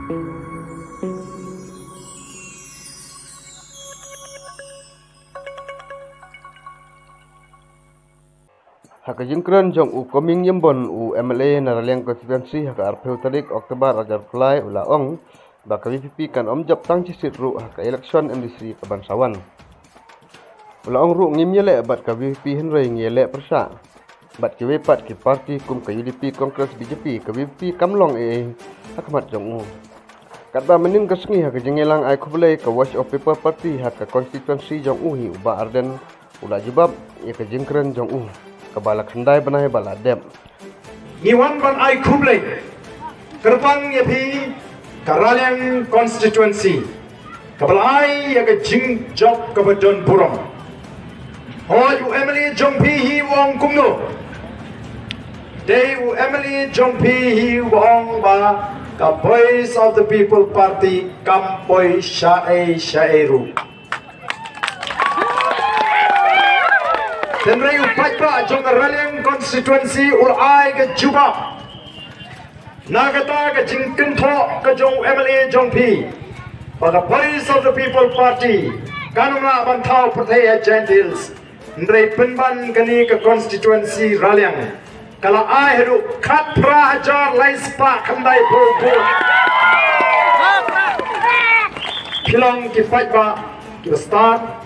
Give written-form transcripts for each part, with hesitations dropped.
Hak jingkran jong u koming yembon u MLA Naraliang konstituensi hak arpeu tarik Oktober agar pelai ulaong baka VPP kan omjap tang cisit ru hak election MDC kebansawan. Ulaong ru ngimyele bat ka VPP henrei ngiyele persa. Bat ki wepat ki parti kum ka UDP Kongres BJP ka VPP kamlong hakmat jong u. Kat ba menin kesengi hak jengelang ai kubelai ka wash of paper party hak ka konstituensi jong u hi uba arden ula jebab ya ka jingkran jong u. Kebalak hendai benai baladem. Ngiwan ban ai kublai. Kerbang ya pi Karaliang constituency. Kebalai ya ke jing job ke bedon burong. Hoi u Emily jompi hi wong kumno. Day u Emily jompi hi wong ba ka Voice of the People Party kampoi syairu. Dan rayu pajba jong Karaliang konstituensi ulai ke juba. Nagata ke jingken thok ke jong MLA jong pi. Pada Voice of the People Party kanuna bantau perthaya gentils. Ndrai penban kani ke konstituensi Raliang. Kalau ai hedu khat prahajar lais pa khandai purpu. Pilong ki pajba ki start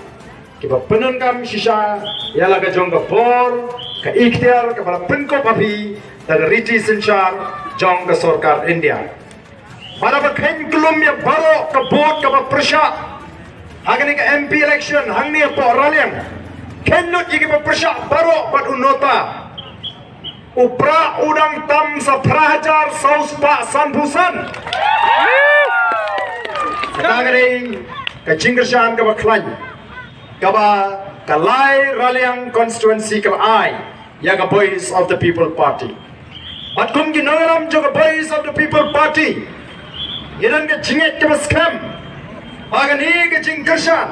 kita penengkam sisa ialah kejong ke bor ke ikhtiar kepada penko papi dan riti sencar jong ke sorkar India. Pada berkain kelum ya baru ke bot ke persya hangni ke MP election hangni po Raliang kenut jiki persya baru pat unota upra udang tam sa prahajar saus pak sambusan kagani ke jingkersan ke baklan kaba kalai Raliang constituency kaba ai ya ka Voice of the People Party. Bat kum ginaram jo ka Voice of the People Party. Yedan ka jinget ka scam. Bagani ka jingkersan.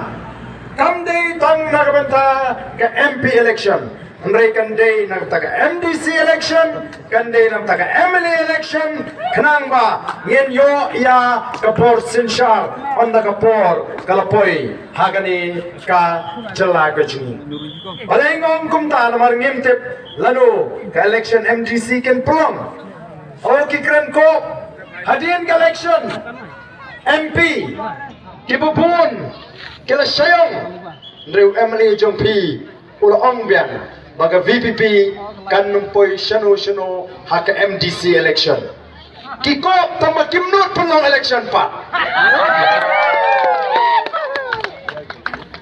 Kam day tang nakabenta ka MP election. Andai kan day nakta ka MDC election, kan day nakta ka MLA election. Kenang ba ngien yo ya ka por sinshar onda ka por kalapoi hagani ka jela ka jingi. Balengom kumta namar ngimtip lalu ka election MDC ken plong. O kikran ko hadian ka election MP kibubun kila sayong ndrew MLA jong pi ula ongbian baga VPP kan numpoi shano haka MDC election. Kiko tambah kimnut penong election pa.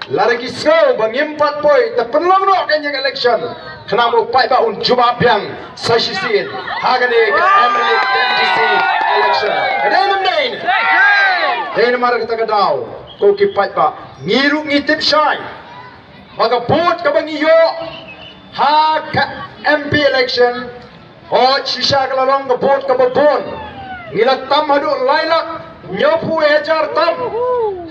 Lagi so bangimpat poi ta penong no kanyang election. Kenamo pai ba un jubab yang sasisin haka ni MDC election. Kadang nain. Hey namar kita kadau. Ko kipat ba ngiru ngitip syai. Baga bot ka bangiyo hak MP election o sisa kelalong ke bot ke bebon ngilak tam hadu lailak nyopu ejar tam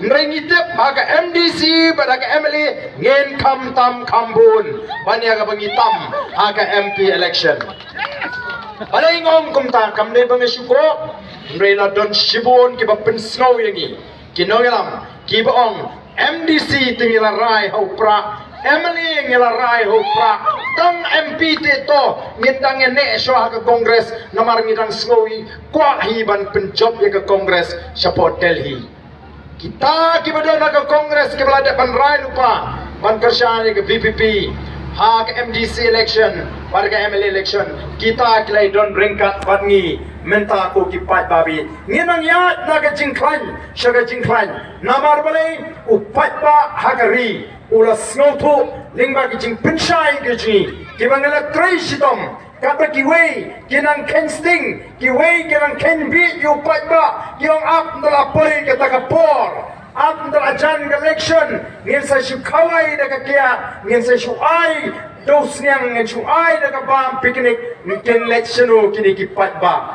nrengitip hak MDC pada ke MLA ngen kam tam kambun banya ke bangitam hak MP election balai ngom kumta kamne bangi syukur nrela don shibun ke bapen snow yangi kinogelam kibaong MDC tingila rai hau pra MLA ngelarai hopra tang MP to ngitang ne so ke kongres namar ngidang snowi kwa hiban penjob ya ke kongres support Delhi kita kibadana ke kongres kebalada ban rai lupa ban kerjaan ke VPP hak MDC election pada MLA election kita kelai don ringkat bangi menta ko kipat babi nginang ya naga jingklan syaga jingklan namar balai upat ba hakari ula snotu lingba ki jing pensyai ke jini kibangala trai sitom kata kiwei kinang ken sting kiwei kinang ken beat you upat ba kinang up ndala poi kata kapor up ndala jan election ngin sa syukawai daga kia ngin sa syuai dos niang ngin syuai daga bam piknik ngin election kini kipat ba